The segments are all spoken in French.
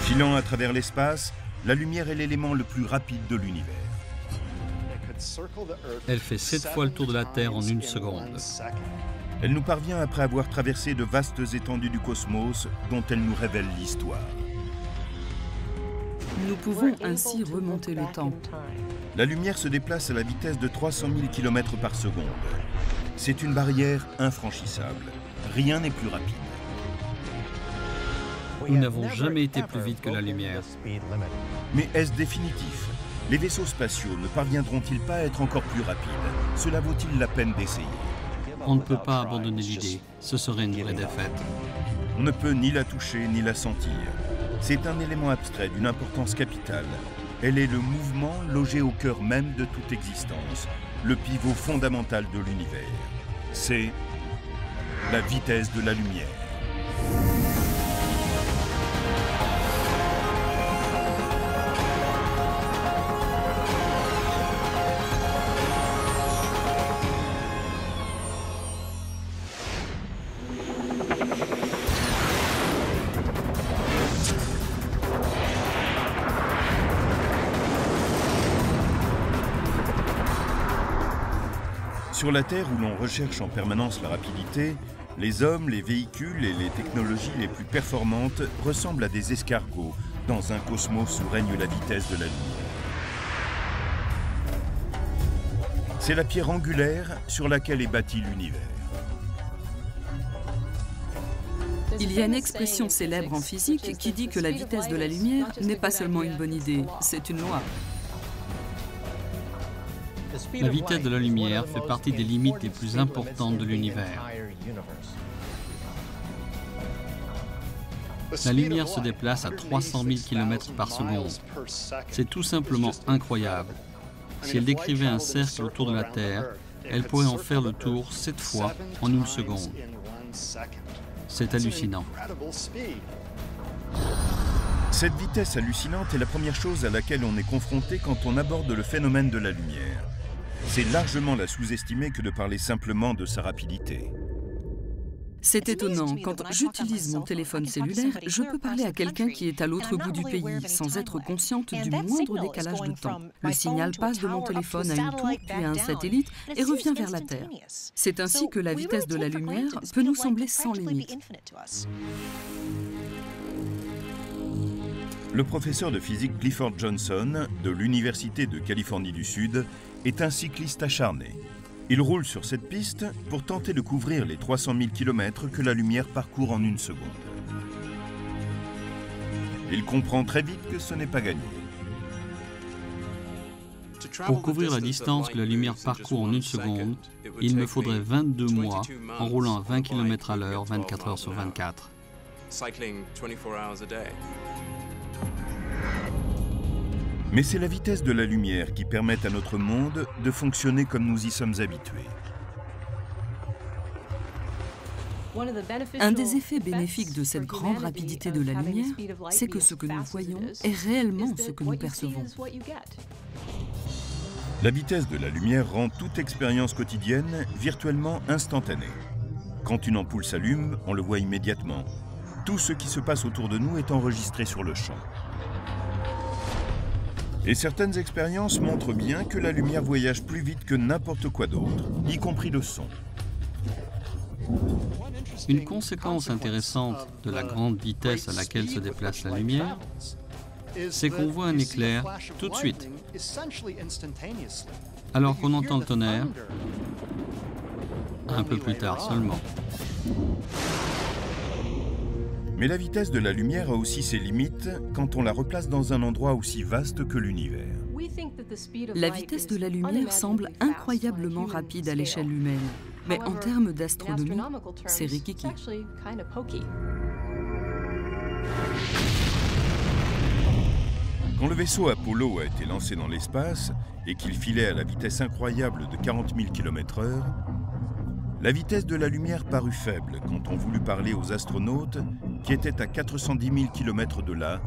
Filant à travers l'espace, la lumière est l'élément le plus rapide de l'univers. Elle fait 7 fois le tour de la Terre en 1 seconde. Elle nous parvient après avoir traversé de vastes étendues du cosmos dont elle nous révèle l'histoire. Nous pouvons ainsi remonter le temps. La lumière se déplace à la vitesse de 300 000 km par seconde. C'est une barrière infranchissable. Rien n'est plus rapide. Nous n'avons jamais été plus vite que la lumière. Mais est-ce définitif? Les vaisseaux spatiaux ne parviendront-ils pas à être encore plus rapides? Cela vaut-il la peine d'essayer? On ne peut pas abandonner l'idée. Ce serait une vraie défaite. On ne peut ni la toucher ni la sentir. C'est un élément abstrait d'une importance capitale. Elle est le mouvement logé au cœur même de toute existence, le pivot fondamental de l'univers. C'est la vitesse de la lumière. Sur la Terre, où l'on recherche en permanence la rapidité, les hommes, les véhicules et les technologies les plus performantes ressemblent à des escargots dans un cosmos où règne la vitesse de la lumière. C'est la pierre angulaire sur laquelle est bâti l'univers. Il y a une expression célèbre en physique qui dit que la vitesse de la lumière n'est pas seulement une bonne idée, c'est une loi. La vitesse de la lumière fait partie des limites les plus importantes de l'univers. La lumière se déplace à 300 000 km par seconde. C'est tout simplement incroyable. Si elle décrivait un cercle autour de la Terre, elle pourrait en faire le tour 7 fois en 1 seconde. C'est hallucinant. Cette vitesse hallucinante est la première chose à laquelle on est confronté quand on aborde le phénomène de la lumière. C'est largement la sous-estimer que de parler simplement de sa rapidité. C'est étonnant, quand j'utilise mon téléphone cellulaire, je peux parler à quelqu'un qui est à l'autre bout du pays sans être consciente du moindre décalage de temps. Le signal passe de mon téléphone à une tour, puis à un satellite et revient vers la Terre. C'est ainsi que la vitesse de la lumière peut nous sembler sans limite. Le professeur de physique Clifford Johnson, de l'Université de Californie du Sud, est un cycliste acharné. Il roule sur cette piste pour tenter de couvrir les 300 000 km que la lumière parcourt en 1 seconde. Il comprend très vite que ce n'est pas gagné. Pour couvrir la distance que la lumière parcourt en 1 seconde, il me faudrait 22 mois en roulant à 20 km à l'heure, 24 heures sur 24. Mais c'est la vitesse de la lumière qui permet à notre monde de fonctionner comme nous y sommes habitués. Un des effets bénéfiques de cette grande rapidité de la lumière, c'est que ce que nous voyons est réellement ce que nous percevons. La vitesse de la lumière rend toute expérience quotidienne virtuellement instantanée. Quand une ampoule s'allume, on le voit immédiatement. Tout ce qui se passe autour de nous est enregistré sur le champ. Et certaines expériences montrent bien que la lumière voyage plus vite que n'importe quoi d'autre, y compris le son. Une conséquence intéressante de la grande vitesse à laquelle se déplace la lumière, c'est qu'on voit un éclair tout de suite, alors qu'on entend le tonnerre un peu plus tard seulement. Mais la vitesse de la lumière a aussi ses limites quand on la replace dans un endroit aussi vaste que l'univers. La vitesse de la lumière semble incroyablement rapide à l'échelle humaine. Mais en termes d'astronomie, c'est rikiki. Quand le vaisseau Apollo a été lancé dans l'espace et qu'il filait à la vitesse incroyable de 40 000 km/h, la vitesse de la lumière parut faible quand on voulut parler aux astronautes qui étaient à 410 000 km de là,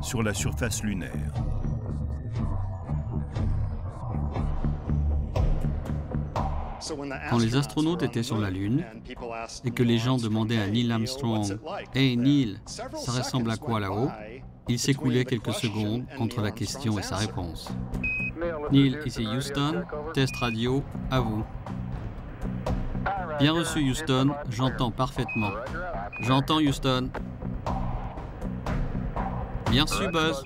sur la surface lunaire. Quand les astronautes étaient sur la Lune et que les gens demandaient à Neil Armstrong « Hey Neil, ça ressemble à quoi là-haut ?» il s'écoulait quelques secondes entre la question et sa réponse. Neil, ici Houston, test radio, à vous. Bien reçu Houston, j'entends parfaitement. J'entends Houston. Bien reçu Buzz.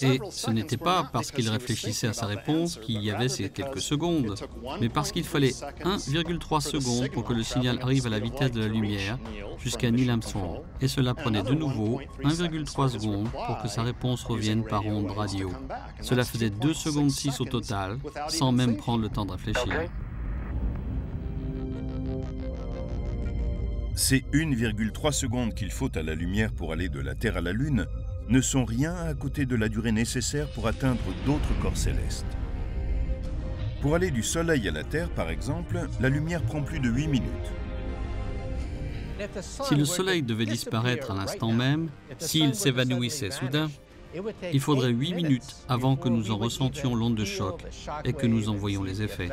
Et ce n'était pas parce qu'il réfléchissait à sa réponse qu'il y avait ces quelques secondes, mais parce qu'il fallait 1,3 secondes pour que le signal arrive à la vitesse de la lumière jusqu'à Neil Armstrong. Et cela prenait de nouveau 1,3 secondes pour que sa réponse revienne par onde radio. Cela faisait 2 secondes 6 au total, sans même prendre le temps de réfléchir. Ces 1,3 secondes qu'il faut à la lumière pour aller de la Terre à la Lune ne sont rien à côté de la durée nécessaire pour atteindre d'autres corps célestes. Pour aller du Soleil à la Terre, par exemple, la lumière prend plus de 8 minutes. Si le Soleil devait disparaître à l'instant même, s'il s'évanouissait soudain, il faudrait 8 minutes avant que nous en ressentions l'onde de choc et que nous en voyions les effets.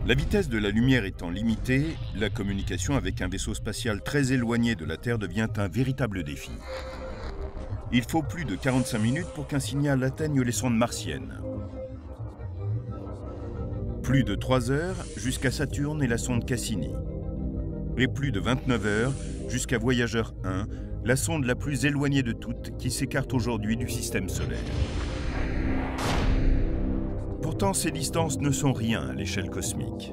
La vitesse de la lumière étant limitée, la communication avec un vaisseau spatial très éloigné de la Terre devient un véritable défi. Il faut plus de 45 minutes pour qu'un signal atteigne les sondes martiennes. Plus de 3 heures jusqu'à Saturne et la sonde Cassini. Et plus de 29 heures jusqu'à Voyageur 1, la sonde la plus éloignée de toutes qui s'écarte aujourd'hui du système solaire. Pourtant, ces distances ne sont rien à l'échelle cosmique.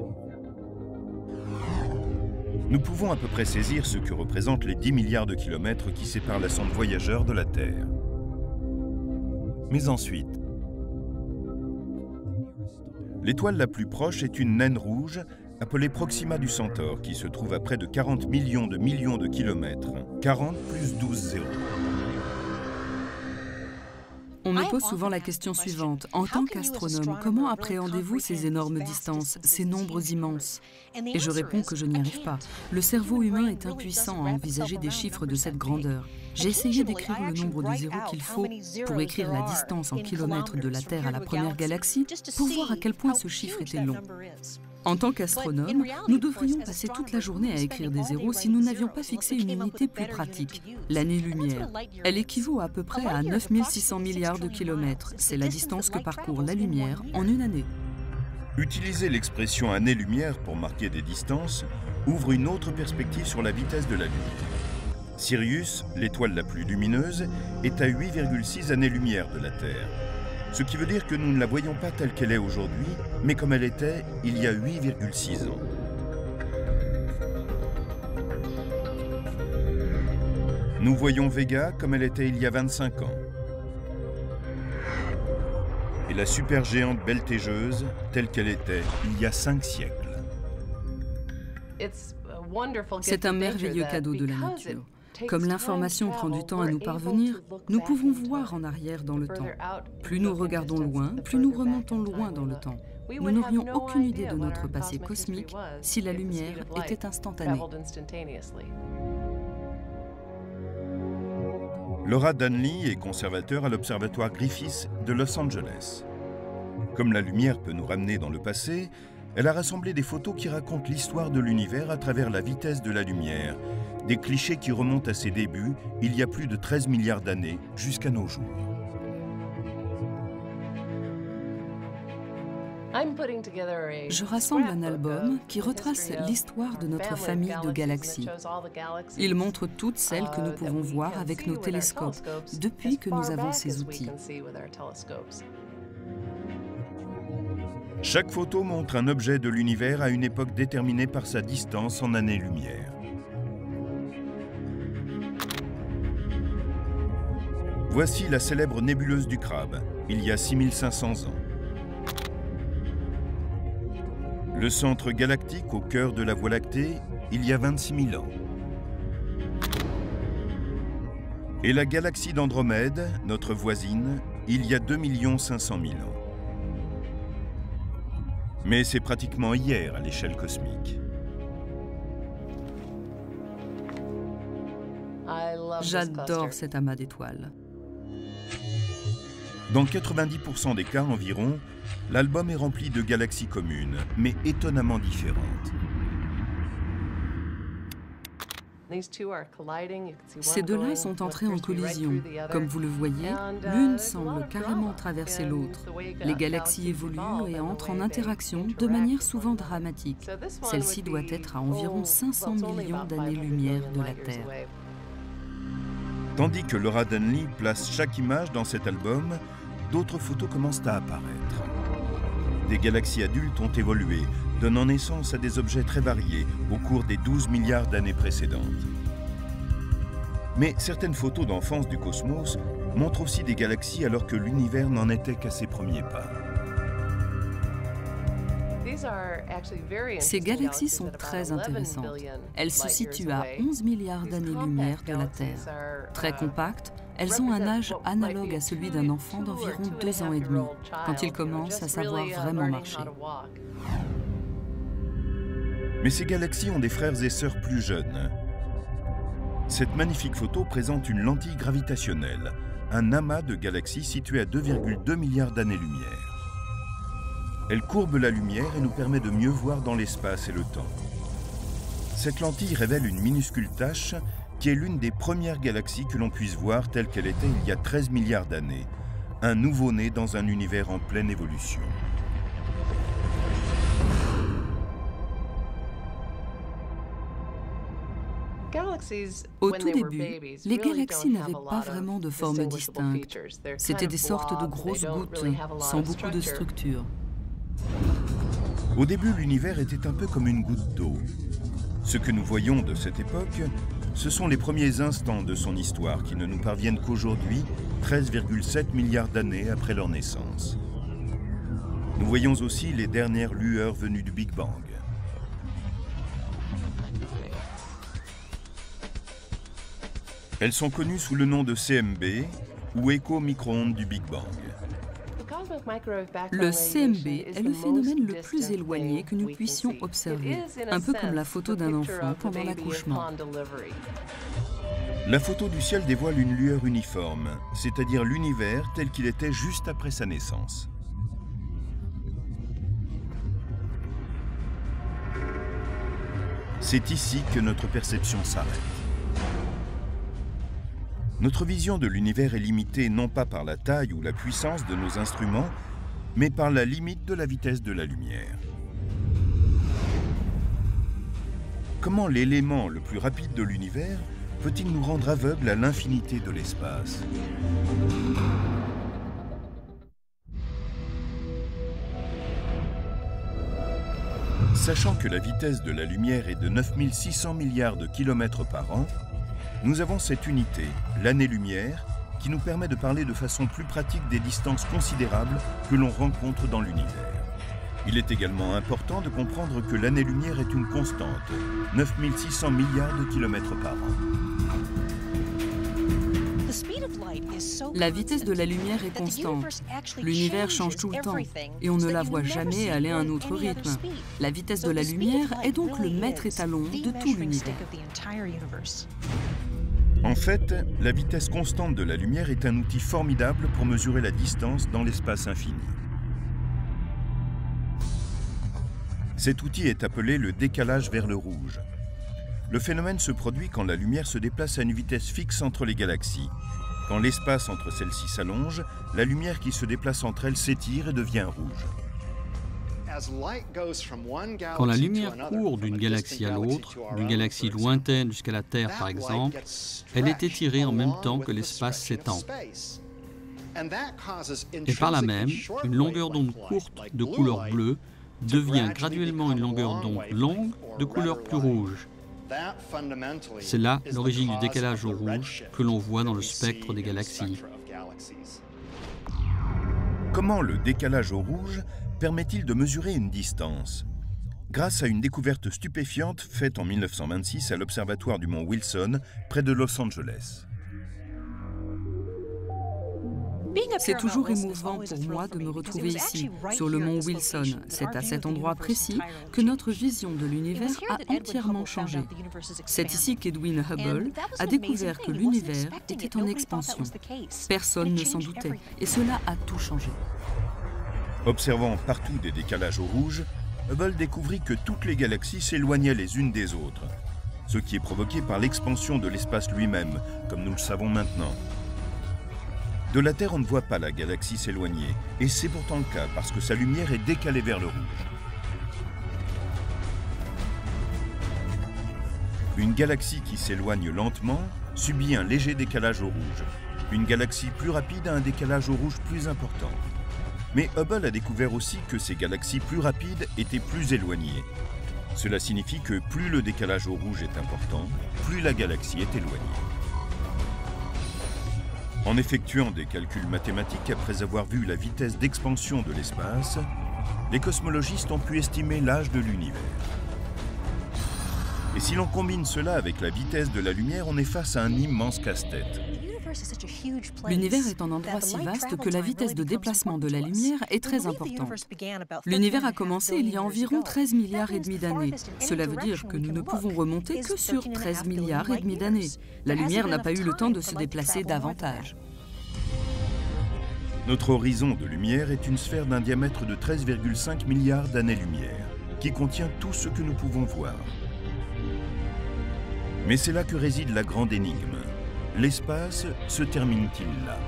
Nous pouvons à peu près saisir ce que représentent les 10 milliards de kilomètres qui séparent la sonde Voyageur de la Terre. Mais ensuite, l'étoile la plus proche est une naine rouge appelée Proxima du Centaure qui se trouve à près de 40 millions de kilomètres. 40 plus 12 zéros. On me pose souvent la question suivante. En tant qu'astronome, comment appréhendez-vous ces énormes distances, ces nombres immenses? Et je réponds que je n'y arrive pas. Le cerveau humain est impuissant à envisager des chiffres de cette grandeur. J'ai essayé d'écrire le nombre de zéros qu'il faut pour écrire la distance en kilomètres de la Terre à la première galaxie pour voir à quel point ce chiffre était long. En tant qu'astronome, nous devrions passer toute la journée à écrire des zéros si nous n'avions pas fixé une unité plus pratique, l'année-lumière. Elle équivaut à peu près à 9600 milliards de kilomètres. C'est la distance que parcourt la lumière en une année. Utiliser l'expression année-lumière pour marquer des distances ouvre une autre perspective sur la vitesse de la lumière. Sirius, l'étoile la plus lumineuse, est à 8,6 années-lumière de la Terre. Ce qui veut dire que nous ne la voyons pas telle qu'elle est aujourd'hui, mais comme elle était il y a 8,6 ans. Nous voyons Vega comme elle était il y a 25 ans. Et la supergéante Beltégeuse telle qu'elle était il y a 5 siècles. C'est un merveilleux cadeau de la nature. Comme l'information prend du temps à nous parvenir, nous pouvons voir en arrière dans le temps. Plus nous regardons loin, plus nous remontons loin dans le temps. Nous n'aurions aucune idée de notre passé cosmique si la lumière était instantanée. Laura Danley est conservateur à l'Observatoire Griffith de Los Angeles. Comme la lumière peut nous ramener dans le passé, elle a rassemblé des photos qui racontent l'histoire de l'univers à travers la vitesse de la lumière, des clichés qui remontent à ses débuts, il y a plus de 13 milliards d'années, jusqu'à nos jours. Je rassemble un album qui retrace l'histoire de notre famille de galaxies. Il montre toutes celles que nous pouvons voir avec nos télescopes depuis que nous avons ces outils. Chaque photo montre un objet de l'univers à une époque déterminée par sa distance en années-lumière. Voici la célèbre nébuleuse du Crabe, il y a 6500 ans. Le centre galactique au cœur de la Voie lactée, il y a 26 000 ans. Et la galaxie d'Andromède, notre voisine, il y a 2 500 000 ans. Mais c'est pratiquement hier à l'échelle cosmique. J'adore cet amas d'étoiles. Dans 90% des cas environ, l'album est rempli de galaxies communes, mais étonnamment différentes. Ces deux-là sont entrés en collision. Comme vous le voyez, l'une semble carrément traverser l'autre. Les galaxies évoluent et entrent en interaction de manière souvent dramatique. Celle-ci doit être à environ 500 millions d'années-lumière de la Terre. Tandis que Laura Denley place chaque image dans cet album, d'autres photos commencent à apparaître. Des galaxies adultes ont évolué, donnant naissance à des objets très variés au cours des 12 milliards d'années précédentes. Mais certaines photos d'enfance du cosmos montrent aussi des galaxies alors que l'univers n'en était qu'à ses premiers pas. Ces galaxies sont très intéressantes. Elles se situent à 11 milliards d'années-lumière de la Terre. Très compactes, elles ont un âge analogue à celui d'un enfant d'environ 2 ans et demi, quand il commence à savoir vraiment marcher. Mais ces galaxies ont des frères et sœurs plus jeunes. Cette magnifique photo présente une lentille gravitationnelle, un amas de galaxies situé à 2,2 milliards d'années-lumière. Elle courbe la lumière et nous permet de mieux voir dans l'espace et le temps. Cette lentille révèle une minuscule tache qui est l'une des premières galaxies que l'on puisse voir telle qu'elle était il y a 13 milliards d'années, un nouveau-né dans un univers en pleine évolution. Au tout début, les galaxies n'avaient pas vraiment de forme distincte. C'étaient des sortes de grosses gouttes, sans beaucoup de structure. Au début, l'univers était un peu comme une goutte d'eau. Ce que nous voyons de cette époque, ce sont les premiers instants de son histoire qui ne nous parviennent qu'aujourd'hui, 13,7 milliards d'années après leur naissance. Nous voyons aussi les dernières lueurs venues du Big Bang. Elles sont connues sous le nom de CMB ou écho micro-ondes du Big Bang. Le CMB est le phénomène le plus éloigné que nous puissions observer, un peu comme la photo d'un enfant pendant l'accouchement. La photo du ciel dévoile une lueur uniforme, c'est-à-dire l'univers tel qu'il était juste après sa naissance. C'est ici que notre perception s'arrête. Notre vision de l'univers est limitée non pas par la taille ou la puissance de nos instruments, mais par la limite de la vitesse de la lumière. Comment l'élément le plus rapide de l'univers peut-il nous rendre aveugles à l'infinité de l'espace? Sachant que la vitesse de la lumière est de 9600 milliards de kilomètres par an, nous avons cette unité, l'année-lumière, qui nous permet de parler de façon plus pratique des distances considérables que l'on rencontre dans l'univers. Il est également important de comprendre que l'année-lumière est une constante, 9600 milliards de kilomètres par an. La vitesse de la lumière est constante. L'univers change tout le temps et on ne la voit jamais aller à un autre rythme. La vitesse de la lumière est donc le maître étalon de tout l'univers. En fait, la vitesse constante de la lumière est un outil formidable pour mesurer la distance dans l'espace infini. Cet outil est appelé le décalage vers le rouge. Le phénomène se produit quand la lumière se déplace à une vitesse fixe entre les galaxies. Quand l'espace entre celles-ci s'allonge, la lumière qui se déplace entre elles s'étire et devient rouge. Quand la lumière court d'une galaxie à l'autre, d'une galaxie lointaine jusqu'à la Terre par exemple, elle est étirée en même temps que l'espace s'étend. Et par là même, une longueur d'onde courte de couleur bleue devient graduellement une longueur d'onde longue de couleur plus rouge. C'est là l'origine du décalage au rouge que l'on voit dans le spectre des galaxies. Comment le décalage au rouge permet-il de mesurer une distance? Grâce à une découverte stupéfiante faite en 1926 à l'observatoire du mont Wilson, près de Los Angeles. C'est toujours émouvant pour moi de me retrouver ici, sur le mont Wilson. C'est à cet endroit précis que notre vision de l'univers a entièrement changé. C'est ici qu'Edwin Hubble a découvert que l'univers était en expansion. Personne ne s'en doutait, et cela a tout changé. Observant partout des décalages au rouge, Hubble découvrit que toutes les galaxies s'éloignaient les unes des autres, ce qui est provoqué par l'expansion de l'espace lui-même, comme nous le savons maintenant. De la Terre, on ne voit pas la galaxie s'éloigner, et c'est pourtant le cas parce que sa lumière est décalée vers le rouge. Une galaxie qui s'éloigne lentement subit un léger décalage au rouge. Une galaxie plus rapide a un décalage au rouge plus important. Mais Hubble a découvert aussi que ces galaxies plus rapides étaient plus éloignées. Cela signifie que plus le décalage au rouge est important, plus la galaxie est éloignée. En effectuant des calculs mathématiques après avoir vu la vitesse d'expansion de l'espace, les cosmologistes ont pu estimer l'âge de l'univers. Et si l'on combine cela avec la vitesse de la lumière, on est face à un immense casse-tête. L'univers est un endroit si vaste que la vitesse de déplacement de la lumière est très importante. L'univers a commencé il y a environ 13 milliards et demi d'années. Cela veut dire que nous ne pouvons remonter que sur 13 milliards et demi d'années. La lumière n'a pas eu le temps de se déplacer davantage. Notre horizon de lumière est une sphère d'un diamètre de 13,5 milliards d'années-lumière, qui contient tout ce que nous pouvons voir. Mais c'est là que réside la grande énigme. L'espace se termine-t-il là?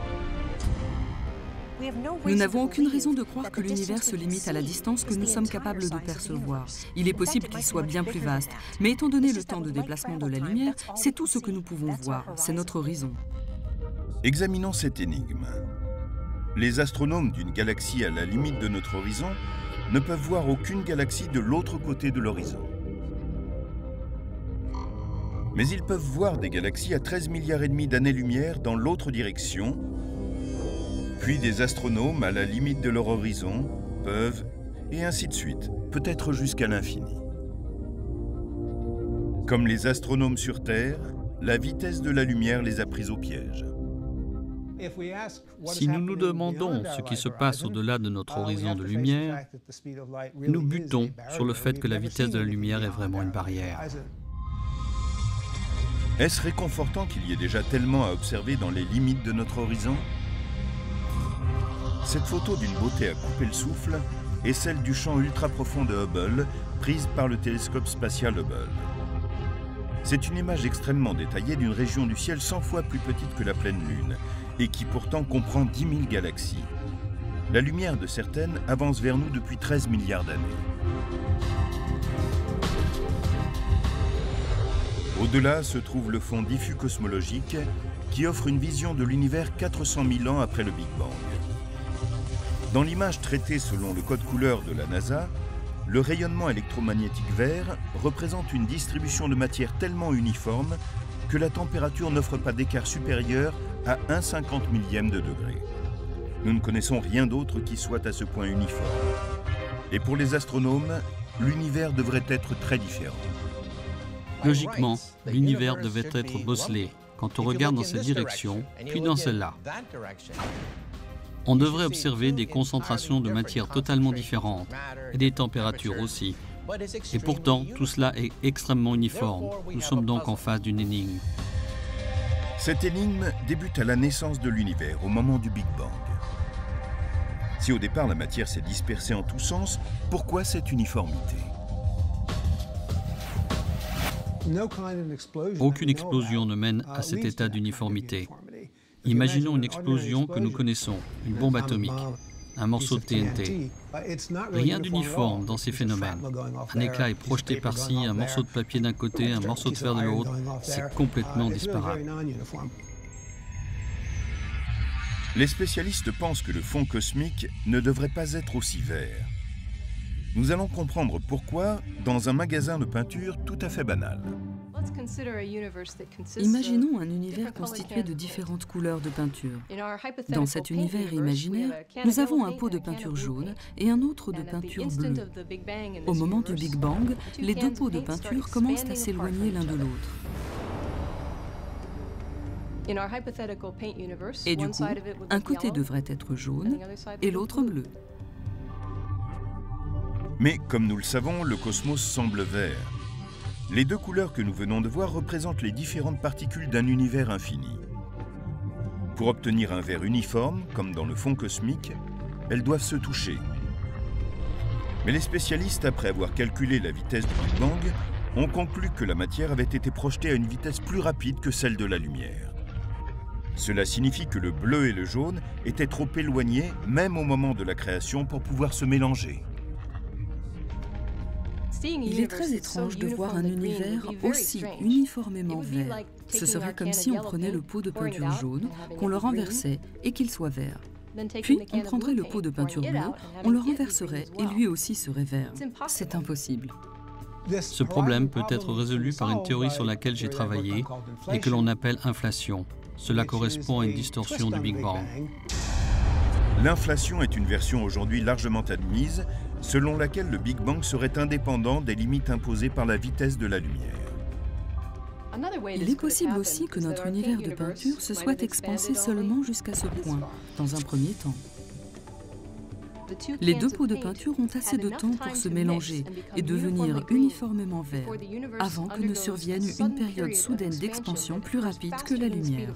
Nous n'avons aucune raison de croire que l'univers se limite à la distance que nous sommes capables de percevoir. Il est possible qu'il soit bien plus vaste, mais étant donné le temps de déplacement de la lumière, c'est tout ce que nous pouvons voir, c'est notre horizon. Examinons cette énigme. Les astronomes d'une galaxie à la limite de notre horizon ne peuvent voir aucune galaxie de l'autre côté de l'horizon. Mais ils peuvent voir des galaxies à 13 milliards et demi d'années-lumière dans l'autre direction, puis des astronomes à la limite de leur horizon peuvent, et ainsi de suite, peut-être jusqu'à l'infini. Comme les astronomes sur Terre, la vitesse de la lumière les a pris au piège. Si nous nous demandons ce qui se passe au-delà de notre horizon de lumière, nous butons sur le fait que la vitesse de la lumière est vraiment une barrière. Est-ce réconfortant qu'il y ait déjà tellement à observer dans les limites de notre horizon? Cette photo d'une beauté à couper le souffle est celle du champ ultra-profond de Hubble, prise par le télescope spatial Hubble. C'est une image extrêmement détaillée d'une région du ciel 100 fois plus petite que la pleine Lune, et qui pourtant comprend 10 000 galaxies. La lumière de certaines avance vers nous depuis 13 milliards d'années. Au-delà se trouve le fond diffus cosmologique qui offre une vision de l'univers 400 000 ans après le Big Bang. Dans l'image traitée selon le code couleur de la NASA, le rayonnement électromagnétique vert représente une distribution de matière tellement uniforme que la température n'offre pas d'écart supérieur à 1/50 millième de degré. Nous ne connaissons rien d'autre qui soit à ce point uniforme. Et pour les astronomes, l'univers devrait être très différent. Logiquement, l'univers devait être bosselé quand on regarde dans cette direction, puis dans celle-là. On devrait observer des concentrations de matière totalement différentes et des températures aussi. Et pourtant, tout cela est extrêmement uniforme. Nous sommes donc en face d'une énigme. Cette énigme débute à la naissance de l'univers, au moment du Big Bang. Si au départ la matière s'est dispersée en tous sens, pourquoi cette uniformité? Aucune explosion ne mène à cet état d'uniformité. Imaginons une explosion que nous connaissons, une bombe atomique, un morceau de TNT. Rien d'uniforme dans ces phénomènes. Un éclat est projeté par-ci, un morceau de papier d'un côté, un morceau de fer de l'autre. C'est complètement disparate. Les spécialistes pensent que le fond cosmique ne devrait pas être aussi vert. Nous allons comprendre pourquoi dans un magasin de peinture tout à fait banal. Imaginons un univers constitué de différentes couleurs de peinture. Dans cet univers imaginaire, nous avons un pot de peinture jaune et un autre de peinture bleue. Au moment du Big Bang, les deux pots de peinture commencent à s'éloigner l'un de l'autre. Et du coup, un côté devrait être jaune et l'autre bleu. Mais comme nous le savons, le cosmos semble vert. Les deux couleurs que nous venons de voir représentent les différentes particules d'un univers infini. Pour obtenir un vert uniforme, comme dans le fond cosmique, elles doivent se toucher. Mais les spécialistes, après avoir calculé la vitesse du Big Bang, ont conclu que la matière avait été projetée à une vitesse plus rapide que celle de la lumière. Cela signifie que le bleu et le jaune étaient trop éloignés, même au moment de la création, pour pouvoir se mélanger. Il est très étrange de voir un univers aussi uniformément vert. Ce serait comme si on prenait le pot de peinture jaune, qu'on le renversait et qu'il soit vert. Puis on prendrait le pot de peinture bleue, on le renverserait et lui aussi serait vert. C'est impossible. Ce problème peut être résolu par une théorie sur laquelle j'ai travaillé et que l'on appelle inflation. Cela correspond à une distorsion du Big Bang. L'inflation est une version aujourd'hui largement admise, selon laquelle le Big Bang serait indépendant des limites imposées par la vitesse de la lumière. Il est possible aussi que notre univers de peinture se soit expansé seulement jusqu'à ce point, dans un premier temps. Les deux pots de peinture ont assez de temps pour se mélanger et devenir uniformément verts, avant que ne survienne une période soudaine d'expansion plus rapide que la lumière.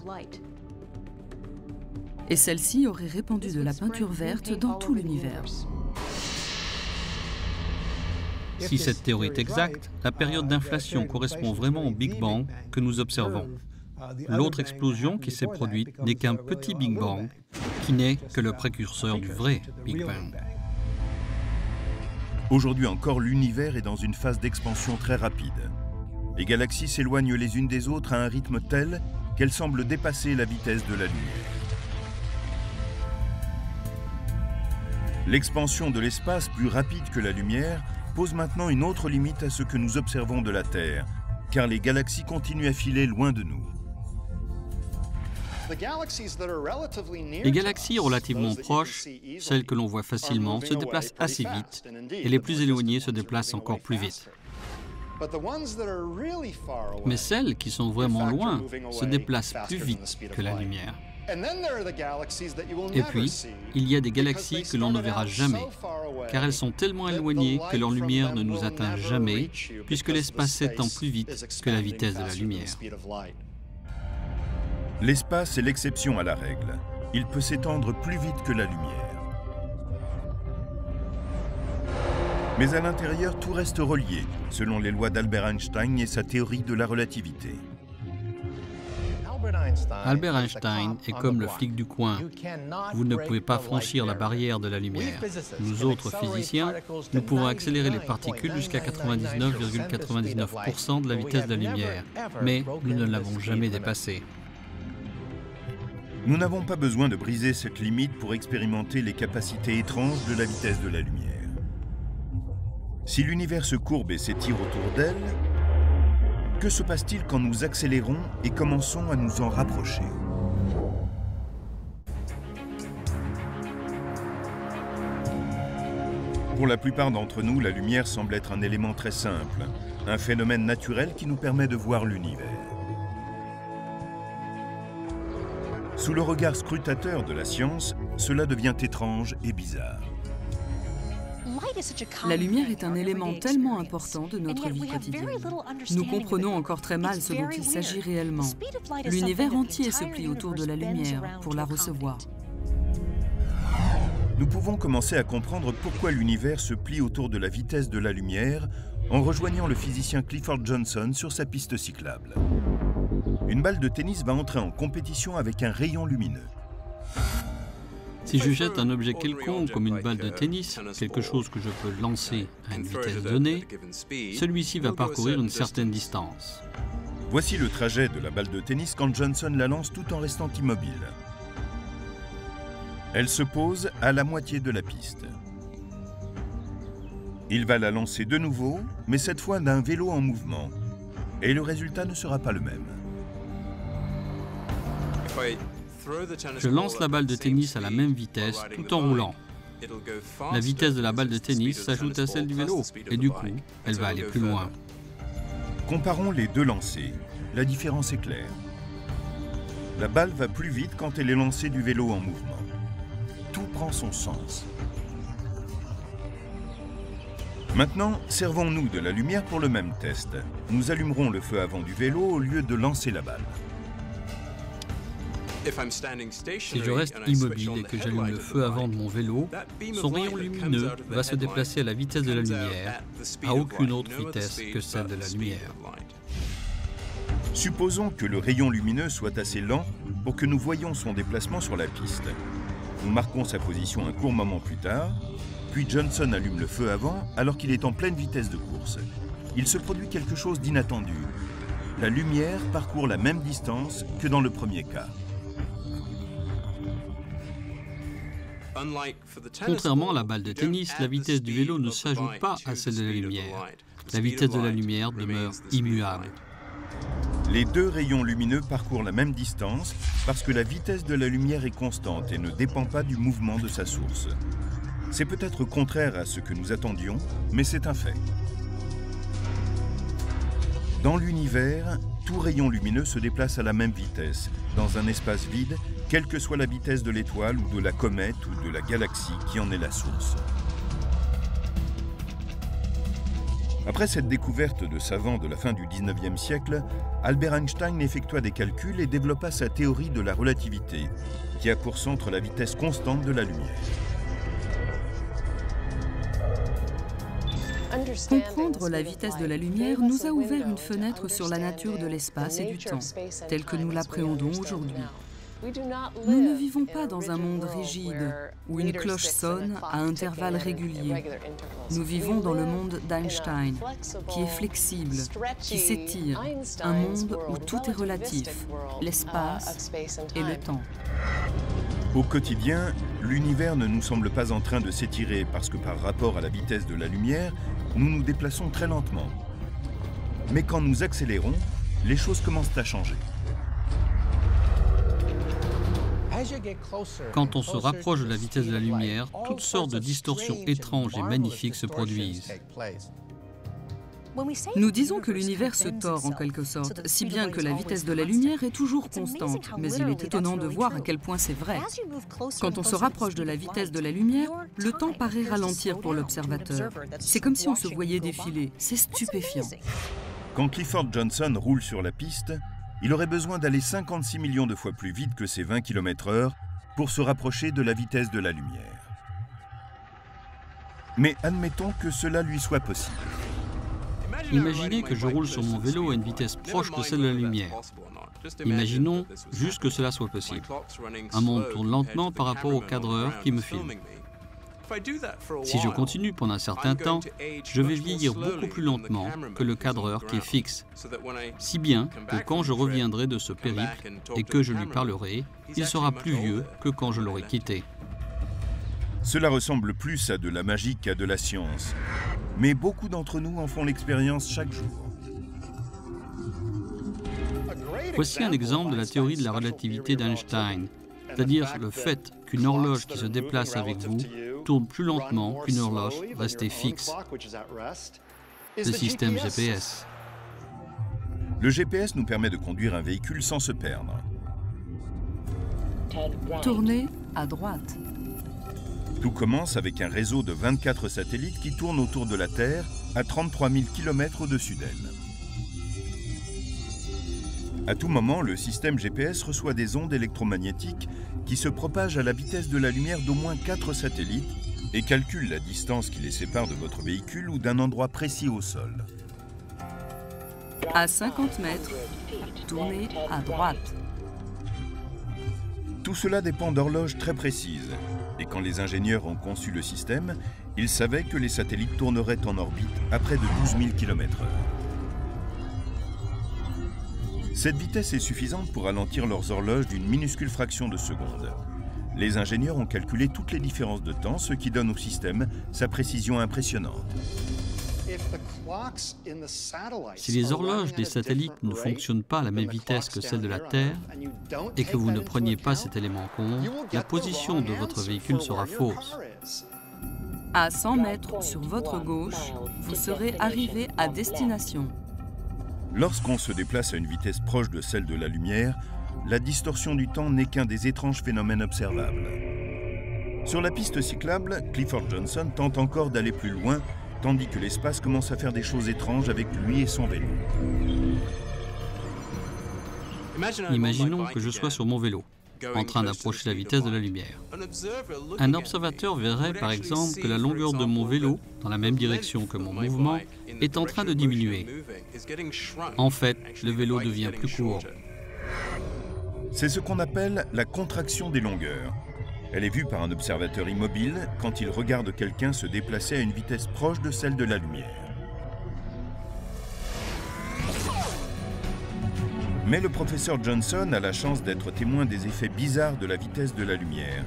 Et celle-ci aurait répandu de la peinture verte dans tout l'univers. Si cette théorie est exacte, la période d'inflation correspond vraiment au Big Bang que nous observons. L'autre explosion qui s'est produite n'est qu'un petit Big Bang, qui n'est que le précurseur du vrai Big Bang. Aujourd'hui encore, l'univers est dans une phase d'expansion très rapide. Les galaxies s'éloignent les unes des autres à un rythme tel qu'elles semblent dépasser la vitesse de la lumière. L'expansion de l'espace plus rapide que la lumière pose maintenant une autre limite à ce que nous observons de la Terre, car les galaxies continuent à filer loin de nous. Les galaxies relativement proches, celles que l'on voit facilement, se déplacent assez vite, et les plus éloignées se déplacent encore plus vite. Mais celles qui sont vraiment loin se déplacent plus vite que la lumière. Et puis, il y a des galaxies que l'on ne verra jamais, car elles sont tellement éloignées que leur lumière ne nous atteint jamais, puisque l'espace s'étend plus vite que la vitesse de la lumière. L'espace est l'exception à la règle. Il peut s'étendre plus vite que la lumière. Mais à l'intérieur, tout reste relié, selon les lois d'Albert Einstein et sa théorie de la relativité. Albert Einstein est comme le flic du coin. Vous ne pouvez pas franchir la barrière de la lumière. Nous autres physiciens, nous pouvons accélérer les particules jusqu'à 99,99% de la vitesse de la lumière, mais nous ne l'avons jamais dépassée. Nous n'avons pas besoin de briser cette limite pour expérimenter les capacités étranges de la vitesse de la lumière. Si l'univers se courbe et s'étire autour d'elle, que se passe-t-il quand nous accélérons et commençons à nous en rapprocher? Pour la plupart d'entre nous, la lumière semble être un élément très simple, un phénomène naturel qui nous permet de voir l'univers. Sous le regard scrutateur de la science, cela devient étrange et bizarre. La lumière est un élément tellement important de notre vie quotidienne. Nous comprenons encore très mal ce dont il s'agit réellement. L'univers entier se plie autour de la lumière pour la recevoir. Nous pouvons commencer à comprendre pourquoi l'univers se plie autour de la vitesse de la lumière en rejoignant le physicien Clifford Johnson sur sa piste cyclable. Une balle de tennis va entrer en compétition avec un rayon lumineux. Si je jette un objet quelconque comme une balle de tennis, quelque chose que je peux lancer à une vitesse donnée, celui-ci va parcourir une certaine distance. Voici le trajet de la balle de tennis quand Johnson la lance tout en restant immobile. Elle se pose à la moitié de la piste. Il va la lancer de nouveau, mais cette fois d'un vélo en mouvement. Et le résultat ne sera pas le même. Je lance la balle de tennis à la même vitesse tout en roulant. La vitesse de la balle de tennis s'ajoute à celle du vélo et du coup, elle va aller plus loin. Comparons les deux lancers. La différence est claire. La balle va plus vite quand elle est lancée du vélo en mouvement. Tout prend son sens. Maintenant, servons-nous de la lumière pour le même test. Nous allumerons le feu avant du vélo au lieu de lancer la balle. Si je reste immobile et que j'allume le feu avant de mon vélo, son rayon lumineux va se déplacer à la vitesse de la lumière, à aucune autre vitesse que celle de la lumière. Supposons que le rayon lumineux soit assez lent pour que nous voyions son déplacement sur la piste. Nous marquons sa position un court moment plus tard, puis Johnson allume le feu avant alors qu'il est en pleine vitesse de course. Il se produit quelque chose d'inattendu. La lumière parcourt la même distance que dans le premier cas. Contrairement à la balle de tennis, la vitesse du vélo ne s'ajoute pas à celle de la lumière. La vitesse de la lumière demeure immuable. Les deux rayons lumineux parcourent la même distance parce que la vitesse de la lumière est constante et ne dépend pas du mouvement de sa source. C'est peut-être contraire à ce que nous attendions, mais c'est un fait. Dans l'univers, tout rayon lumineux se déplace à la même vitesse, dans un espace vide, quelle que soit la vitesse de l'étoile ou de la comète ou de la galaxie qui en est la source. Après cette découverte de savants de la fin du 19e siècle, Albert Einstein effectua des calculs et développa sa théorie de la relativité, qui a pour centre la vitesse constante de la lumière. Comprendre la vitesse de la lumière nous a ouvert une fenêtre sur la nature de l'espace et du temps, tel que nous l'appréhendons aujourd'hui. Nous ne vivons pas dans un monde rigide, où une cloche sonne à intervalles réguliers. Nous vivons dans le monde d'Einstein, qui est flexible, qui s'étire, un monde où tout est relatif, l'espace et le temps. Au quotidien, l'univers ne nous semble pas en train de s'étirer parce que par rapport à la vitesse de la lumière, nous nous déplaçons très lentement. Mais quand nous accélérons, les choses commencent à changer. Quand on se rapproche de la vitesse de la lumière, toutes sortes de distorsions étranges et magnifiques se produisent. Nous disons que l'univers se tord en quelque sorte, si bien que la vitesse de la lumière est toujours constante. Mais il est étonnant de voir à quel point c'est vrai. Quand on se rapproche de la vitesse de la lumière, le temps paraît ralentir pour l'observateur. C'est comme si on se voyait défiler. C'est stupéfiant. Quand Clifford Johnson roule sur la piste, il aurait besoin d'aller 56 millions de fois plus vite que ses 20 km/h pour se rapprocher de la vitesse de la lumière. Mais admettons que cela lui soit possible. Imaginez que je roule sur mon vélo à une vitesse proche de celle de la lumière. Imaginons juste que cela soit possible. Un monde tourne lentement par rapport au cadreur qui me filme. Si je continue pendant un certain temps, je vais vieillir beaucoup plus lentement que le cadreur qui est fixe, si bien que quand je reviendrai de ce périple et que je lui parlerai, il sera plus vieux que quand je l'aurai quitté. Cela ressemble plus à de la magie qu'à de la science, mais beaucoup d'entre nous en font l'expérience chaque jour. Voici un exemple de la théorie de la relativité d'Einstein, c'est-à-dire le fait qu'une horloge qui se déplace avec vous tourne plus lentement qu'une horloge restée fixe. Le système GPS. Le GPS nous permet de conduire un véhicule sans se perdre. Tournez à droite. Tout commence avec un réseau de 24 satellites qui tournent autour de la Terre à 33 000 km au-dessus d'elle. À tout moment, le système GPS reçoit des ondes électromagnétiques qui se propagent à la vitesse de la lumière d'au moins 4 satellites et calculent la distance qui les sépare de votre véhicule ou d'un endroit précis au sol. À 50 mètres, tournez à droite. Tout cela dépend d'horloges très précises. Et quand les ingénieurs ont conçu le système, ils savaient que les satellites tourneraient en orbite à près de 12 000 km/h. Cette vitesse est suffisante pour ralentir leurs horloges d'une minuscule fraction de seconde. Les ingénieurs ont calculé toutes les différences de temps, ce qui donne au système sa précision impressionnante. Si les horloges des satellites ne fonctionnent pas à la même vitesse que celle de la Terre et que vous ne preniez pas cet élément en compte, la position de votre véhicule sera fausse. À 100 mètres sur votre gauche, vous serez arrivé à destination. Lorsqu'on se déplace à une vitesse proche de celle de la lumière, la distorsion du temps n'est qu'un des étranges phénomènes observables. Sur la piste cyclable, Clifford Johnson tente encore d'aller plus loin, tandis que l'espace commence à faire des choses étranges avec lui et son vélo. Imaginons que je sois sur mon vélo, en train d'approcher la vitesse de la lumière. Un observateur verrait par exemple que la longueur de mon vélo, dans la même direction que mon mouvement, est en train de diminuer. En fait, le vélo devient plus court. C'est ce qu'on appelle la contraction des longueurs. Elle est vue par un observateur immobile quand il regarde quelqu'un se déplacer à une vitesse proche de celle de la lumière. Mais le professeur Johnson a la chance d'être témoin des effets bizarres de la vitesse de la lumière.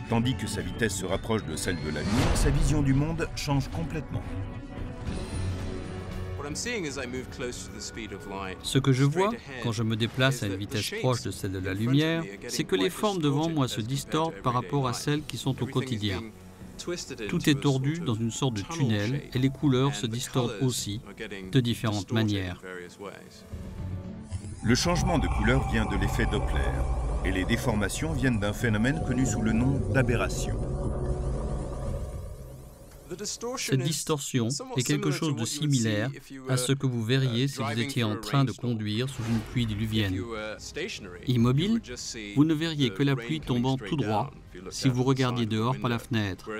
Tandis que sa vitesse se rapproche de celle de la lumière, sa vision du monde change complètement. Ce que je vois quand je me déplace à une vitesse proche de celle de la lumière, c'est que les formes devant moi se distordent par rapport à celles qui sont au quotidien. Tout est tordu dans une sorte de tunnel et les couleurs se distordent aussi, de différentes manières. Le changement de couleur vient de l'effet Doppler, et les déformations viennent d'un phénomène connu sous le nom d'aberration. Cette distorsion est quelque chose de similaire à ce que vous verriez si vous étiez en train de conduire sous une pluie diluvienne. Immobile, vous ne verriez que la pluie tombant tout droit si vous regardiez dehors par la fenêtre,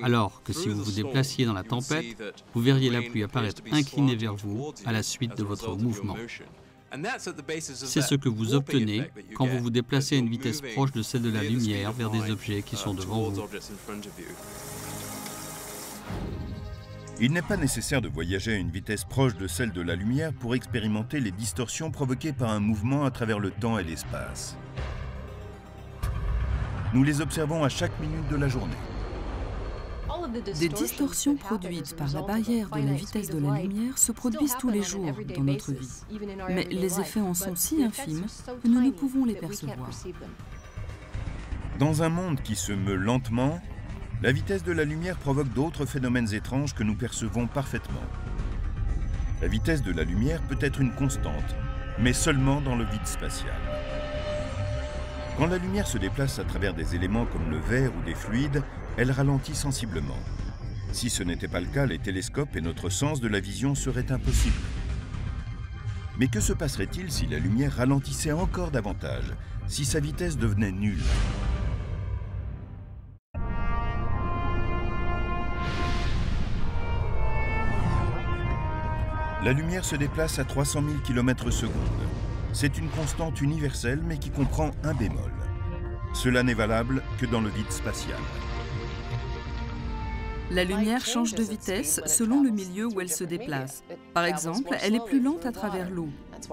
alors que si vous vous déplaciez dans la tempête, vous verriez la pluie apparaître inclinée vers vous à la suite de votre mouvement. C'est ce que vous obtenez quand vous vous déplacez à une vitesse proche de celle de la lumière vers des objets qui sont devant vous. Il n'est pas nécessaire de voyager à une vitesse proche de celle de la lumière pour expérimenter les distorsions provoquées par un mouvement à travers le temps et l'espace. Nous les observons à chaque minute de la journée. Des distorsions produites par la barrière de la vitesse de la lumière se produisent tous les jours dans notre vie. Mais les effets en sont si infimes que nous ne pouvons les percevoir. Dans un monde qui se meut lentement, la vitesse de la lumière provoque d'autres phénomènes étranges que nous percevons parfaitement. La vitesse de la lumière peut être une constante, mais seulement dans le vide spatial. Quand la lumière se déplace à travers des éléments comme le verre ou des fluides, elle ralentit sensiblement. Si ce n'était pas le cas, les télescopes et notre sens de la vision seraient impossibles. Mais que se passerait-il si la lumière ralentissait encore davantage, si sa vitesse devenait nulle ? La lumière se déplace à 300 000 km/s. C'est une constante universelle, mais qui comprend un bémol. Cela n'est valable que dans le vide spatial. La lumière change de vitesse selon le milieu où elle se déplace. Par exemple, elle est plus lente à travers l'eau.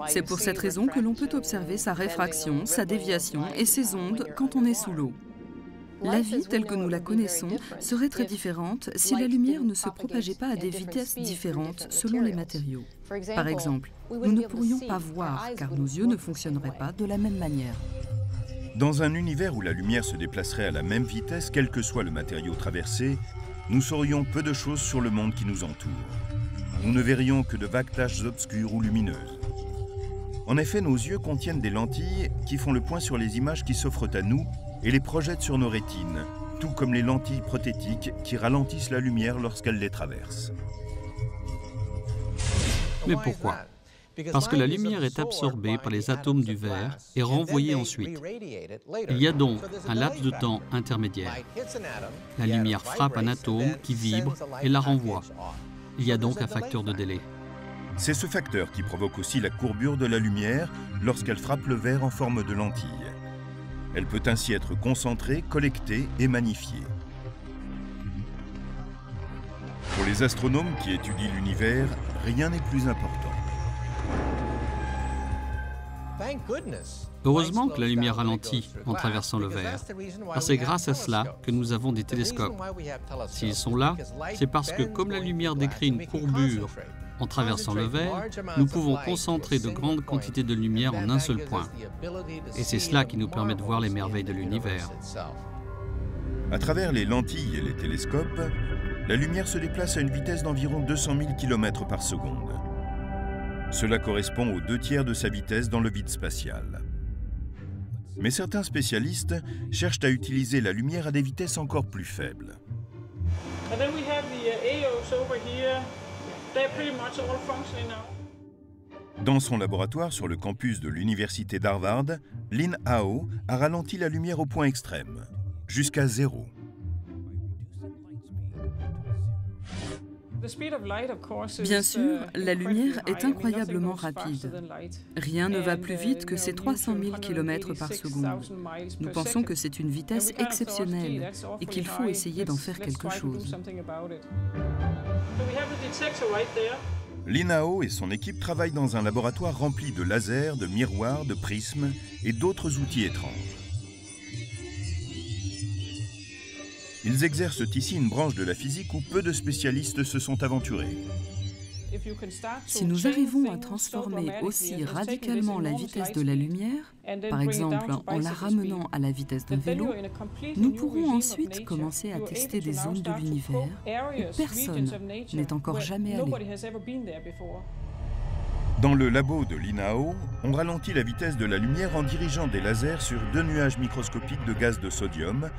C'est pour cette raison que l'on peut observer sa réfraction, sa déviation et ses ondes quand on est sous l'eau. La vie, telle que nous la connaissons, serait très différente si la lumière ne se propageait pas à des vitesses différentes selon les matériaux. Par exemple, nous ne pourrions pas voir car nos yeux ne fonctionneraient pas de la même manière. Dans un univers où la lumière se déplacerait à la même vitesse, quel que soit le matériau traversé, nous saurions peu de choses sur le monde qui nous entoure. Nous ne verrions que de vagues taches obscures ou lumineuses. En effet, nos yeux contiennent des lentilles qui font le point sur les images qui s'offrent à nous et les projettent sur nos rétines, tout comme les lentilles prothétiques qui ralentissent la lumière lorsqu'elles les traversent. Mais pourquoi ? Parce que la lumière est absorbée par les atomes du verre et renvoyée ensuite. Il y a donc un laps de temps intermédiaire. La lumière frappe un atome qui vibre et la renvoie. Il y a donc un facteur de délai. C'est ce facteur qui provoque aussi la courbure de la lumière lorsqu'elle frappe le verre en forme de lentille. Elle peut ainsi être concentrée, collectée et magnifiée. Pour les astronomes qui étudient l'univers, rien n'est plus important. Heureusement que la lumière ralentit en traversant le verre, car c'est grâce à cela que nous avons des télescopes. S'ils sont là, c'est parce que comme la lumière décrit une courbure en traversant le verre, nous pouvons concentrer de grandes quantités de lumière en un seul point. Et c'est cela qui nous permet de voir les merveilles de l'univers. À travers les lentilles et les télescopes, la lumière se déplace à une vitesse d'environ 200 000 km/s. Cela correspond aux 2/3 de sa vitesse dans le vide spatial. Mais certains spécialistes cherchent à utiliser la lumière à des vitesses encore plus faibles. Dans son laboratoire sur le campus de l'université d'Harvard, Lin Hao a ralenti la lumière au point extrême, jusqu'à 0. Bien sûr, la lumière est incroyablement rapide. Rien ne va plus vite que ces 300 000 km par seconde. Nous pensons que c'est une vitesse exceptionnelle et qu'il faut essayer d'en faire quelque chose. Lin Hao et son équipe travaillent dans un laboratoire rempli de lasers, de miroirs, de prismes et d'autres outils étranges. Ils exercent ici une branche de la physique où peu de spécialistes se sont aventurés. Si nous arrivons à transformer aussi radicalement la vitesse de la lumière, par exemple en la ramenant à la vitesse d'un vélo, nous pourrons ensuite commencer à tester des zones de l'univers où personne n'est encore jamais allé. Dans le labo de Lin Hao, on ralentit la vitesse de la lumière en dirigeant des lasers sur 2 nuages microscopiques de gaz de sodium,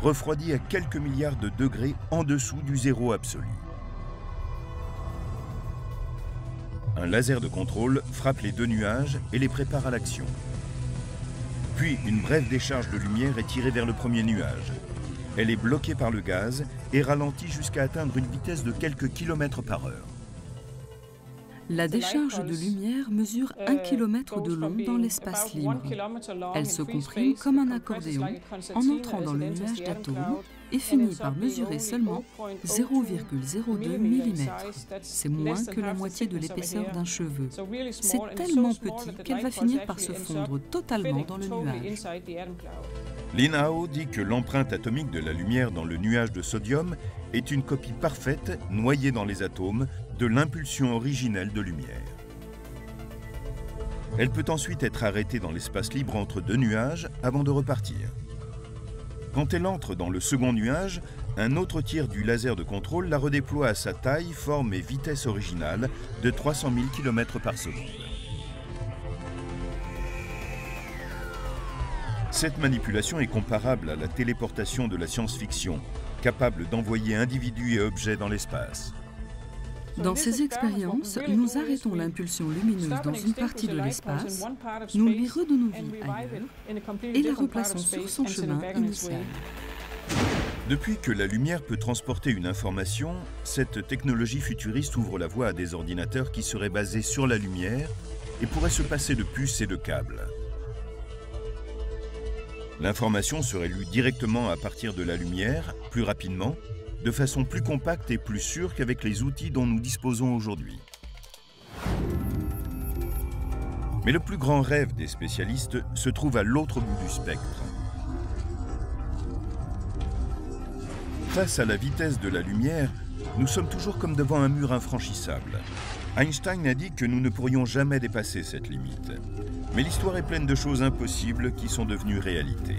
refroidis à quelques milliards de degrés en dessous du zéro absolu. Un laser de contrôle frappe les 2 nuages et les prépare à l'action. Puis une brève décharge de lumière est tirée vers le premier nuage. Elle est bloquée par le gaz et ralentie jusqu'à atteindre une vitesse de quelques kilomètres par heure. La décharge de lumière mesure 1 km de long dans l'espace libre. Elle se comprime comme un accordéon en entrant dans le nuage d'atomes et finit par mesurer seulement 0,02 mm. C'est moins que la moitié de l'épaisseur d'un cheveu. C'est tellement petit qu'elle va finir par se fondre totalement dans le nuage. Lin Hao dit que l'empreinte atomique de la lumière dans le nuage de sodium est une copie parfaite, noyée dans les atomes, de l'impulsion originelle de lumière. Elle peut ensuite être arrêtée dans l'espace libre entre 2 nuages avant de repartir. Quand elle entre dans le second nuage, un autre tir du laser de contrôle la redéploie à sa taille, forme et vitesse originale de 300 000 km par seconde. Cette manipulation est comparable à la téléportation de la science-fiction, capable d'envoyer individus et objets dans l'espace. Dans ces expériences, nous arrêtons l'impulsion lumineuse dans une partie de l'espace, nous lui redonnons vie ailleurs et la replaçons sur son chemin initial. Depuis que la lumière peut transporter une information, cette technologie futuriste ouvre la voie à des ordinateurs qui seraient basés sur la lumière et pourraient se passer de puces et de câbles. L'information serait lue directement à partir de la lumière, plus rapidement, de façon plus compacte et plus sûre qu'avec les outils dont nous disposons aujourd'hui. Mais le plus grand rêve des spécialistes se trouve à l'autre bout du spectre. Face à la vitesse de la lumière, nous sommes toujours comme devant un mur infranchissable. Einstein a dit que nous ne pourrions jamais dépasser cette limite. Mais l'histoire est pleine de choses impossibles qui sont devenues réalité.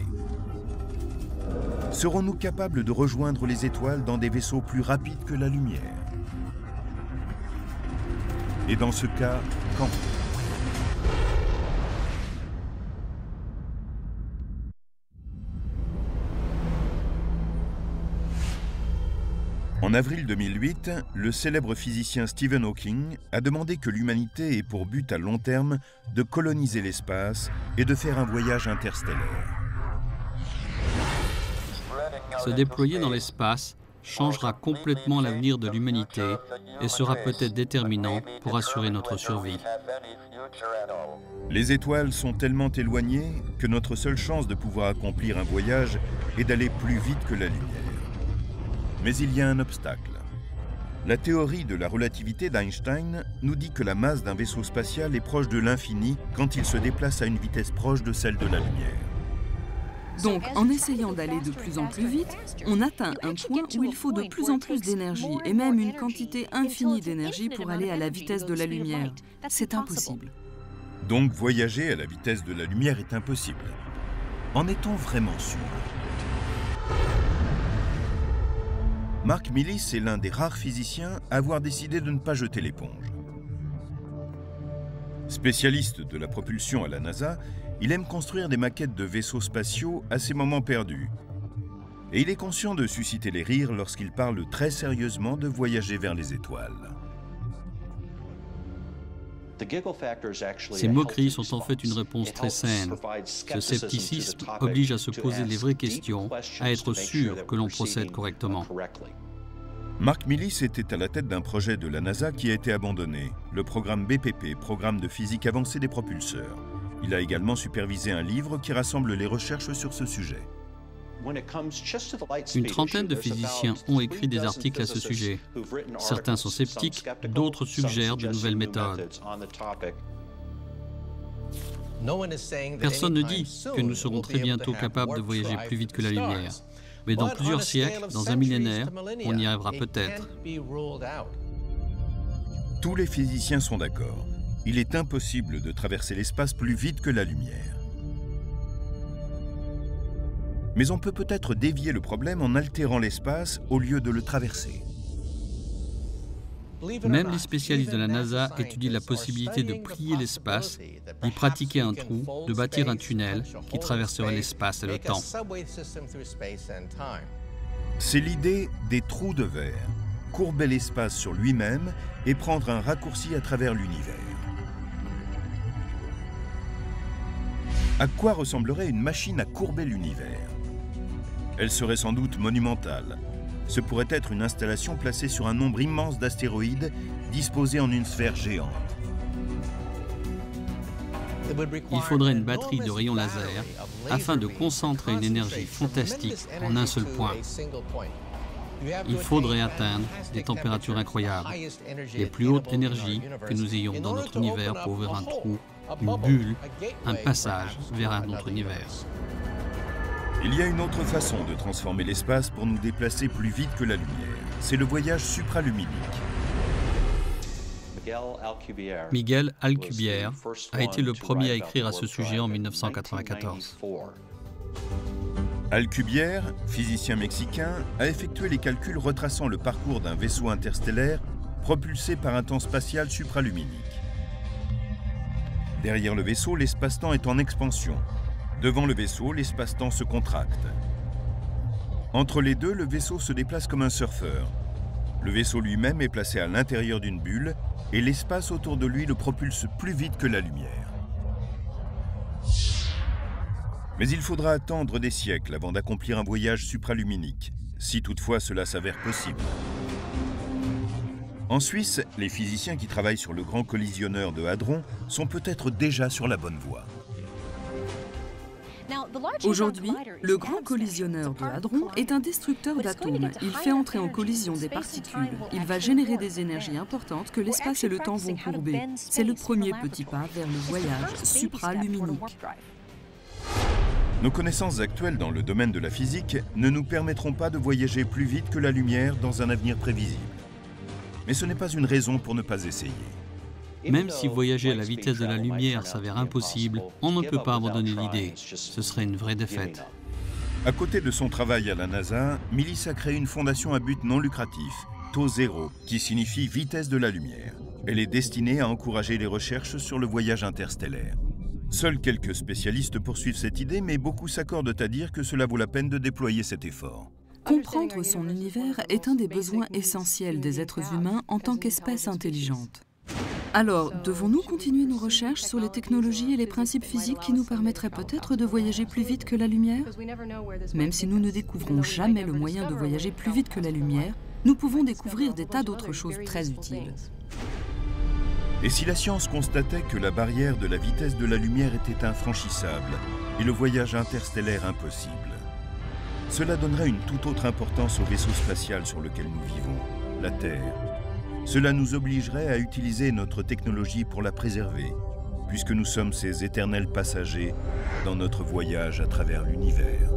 Serons-nous capables de rejoindre les étoiles dans des vaisseaux plus rapides que la lumière? Et dans ce cas, quand? En avril 2008, le célèbre physicien Stephen Hawking a demandé que l'humanité ait pour but à long terme de coloniser l'espace et de faire un voyage interstellaire. Se déployer dans l'espace changera complètement l'avenir de l'humanité et sera peut-être déterminant pour assurer notre survie. Les étoiles sont tellement éloignées que notre seule chance de pouvoir accomplir un voyage est d'aller plus vite que la lumière. Mais il y a un obstacle. La théorie de la relativité d'Einstein nous dit que la masse d'un vaisseau spatial est proche de l'infini quand il se déplace à une vitesse proche de celle de la lumière. Donc, en essayant d'aller de plus en plus vite, on atteint un point où il faut de plus en plus d'énergie, et même une quantité infinie d'énergie pour aller à la vitesse de la lumière. C'est impossible. Donc, voyager à la vitesse de la lumière est impossible. En est-on vraiment sûr? Mark Millis est l'un des rares physiciens à avoir décidé de ne pas jeter l'éponge. Spécialiste de la propulsion à la NASA, il aime construire des maquettes de vaisseaux spatiaux à ses moments perdus. Et il est conscient de susciter les rires lorsqu'il parle très sérieusement de voyager vers les étoiles. Ces moqueries sont en fait une réponse très saine. Ce scepticisme oblige à se poser les vraies questions, à être sûr que l'on procède correctement. Mark Millis était à la tête d'un projet de la NASA qui a été abandonné, le programme BPP, Programme de physique avancée des propulseurs. Il a également supervisé un livre qui rassemble les recherches sur ce sujet. Une trentaine de physiciens ont écrit des articles à ce sujet. Certains sont sceptiques, d'autres suggèrent de nouvelles méthodes. Personne ne dit que nous serons très bientôt capables de voyager plus vite que la lumière. Mais dans plusieurs siècles, dans un millénaire, on y arrivera peut-être. Tous les physiciens sont d'accord. Il est impossible de traverser l'espace plus vite que la lumière. Mais on peut peut-être dévier le problème en altérant l'espace au lieu de le traverser. Même les spécialistes de la NASA étudient la possibilité de plier l'espace, d'y pratiquer un trou, de bâtir un tunnel qui traverserait l'espace et le temps. C'est l'idée des trous de verre, courber l'espace sur lui-même et prendre un raccourci à travers l'univers. À quoi ressemblerait une machine à courber l'univers? Elle serait sans doute monumentale. Ce pourrait être une installation placée sur un nombre immense d'astéroïdes disposés en une sphère géante. Il faudrait une batterie de rayons laser afin de concentrer une énergie fantastique en un seul point. Il faudrait atteindre des températures incroyables, les plus hautes énergies que nous ayons dans notre univers pour ouvrir un trou, une bulle, un passage vers un autre univers. Il y a une autre façon de transformer l'espace pour nous déplacer plus vite que la lumière. C'est le voyage supraluminique. Miguel Alcubierre a été le premier à écrire à ce sujet en 1994. Alcubierre, physicien mexicain, a effectué les calculs retraçant le parcours d'un vaisseau interstellaire propulsé par un temps spatial supraluminique. Derrière le vaisseau, l'espace-temps est en expansion. Devant le vaisseau, l'espace-temps se contracte. Entre les deux, le vaisseau se déplace comme un surfeur. Le vaisseau lui-même est placé à l'intérieur d'une bulle et l'espace autour de lui le propulse plus vite que la lumière. Mais il faudra attendre des siècles avant d'accomplir un voyage supraluminique, si toutefois cela s'avère possible. En Suisse, les physiciens qui travaillent sur le grand collisionneur de Hadron sont peut-être déjà sur la bonne voie. Aujourd'hui, le grand collisionneur de Hadron est un destructeur d'atomes. Il fait entrer en collision des particules. Il va générer des énergies importantes que l'espace et le temps vont courber. C'est le premier petit pas vers le voyage supraluminique. Nos connaissances actuelles dans le domaine de la physique ne nous permettront pas de voyager plus vite que la lumière dans un avenir prévisible. Mais ce n'est pas une raison pour ne pas essayer. Même si voyager à la vitesse de la lumière s'avère impossible, on ne peut pas abandonner l'idée. Ce serait une vraie défaite. À côté de son travail à la NASA, Millis a créé une fondation à but non lucratif, Taux Zéro, qui signifie vitesse de la lumière. Elle est destinée à encourager les recherches sur le voyage interstellaire. Seuls quelques spécialistes poursuivent cette idée, mais beaucoup s'accordent à dire que cela vaut la peine de déployer cet effort. Comprendre son univers est un des besoins essentiels des êtres humains en tant qu'espèce intelligente. Alors, devons-nous continuer nos recherches sur les technologies et les principes physiques qui nous permettraient peut-être de voyager plus vite que la lumière? Même si nous ne découvrons jamais le moyen de voyager plus vite que la lumière, nous pouvons découvrir des tas d'autres choses très utiles. Et si la science constatait que la barrière de la vitesse de la lumière était infranchissable et le voyage interstellaire impossible? Cela donnerait une toute autre importance au vaisseau spatial sur lequel nous vivons, la Terre. Cela nous obligerait à utiliser notre technologie pour la préserver, puisque nous sommes ces éternels passagers dans notre voyage à travers l'univers.